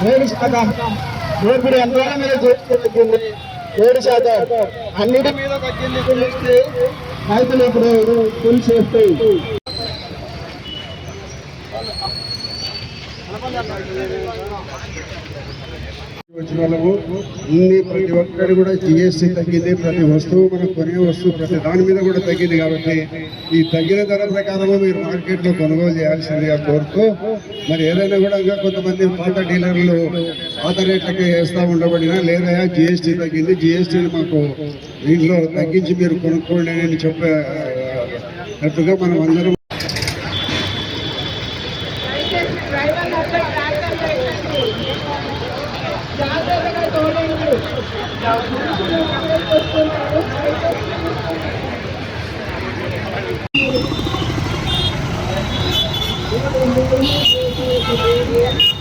7% దోపిడీ యంత్రాల మీద తగ్గింది, 7%. అన్నిటి మీద తగ్గింది చూస్తే రైతులు ఇప్పుడు ఫుల్ సేఫ్టీ. వచ్చిన వాళ్ళము ప్రతి ఒక్కరు కూడా జిఎస్టీ తగ్గింది, ప్రతి వస్తువు మనం కొనే వస్తువు ప్రతి దాని మీద కూడా తగ్గింది. కాబట్టి ఈ తగ్గిన ధర ప్రకారము మీరు మార్కెట్లో కొనుగోలు చేయాల్సిందిగా కోరుతూ, మరి ఏదైనా కూడా ఇంకా కొంతమంది పాత డీలర్లు పాత రేట్లకే వేస్తూ ఉండబడినా లేదా జిఎస్టీ తగ్గింది, జిఎస్టీని మాకు దీంట్లో తగ్గించి మీరు కొనుక్కోండి అని చెప్పేట్టుగా మనం అందరం జాగ్రత్తగా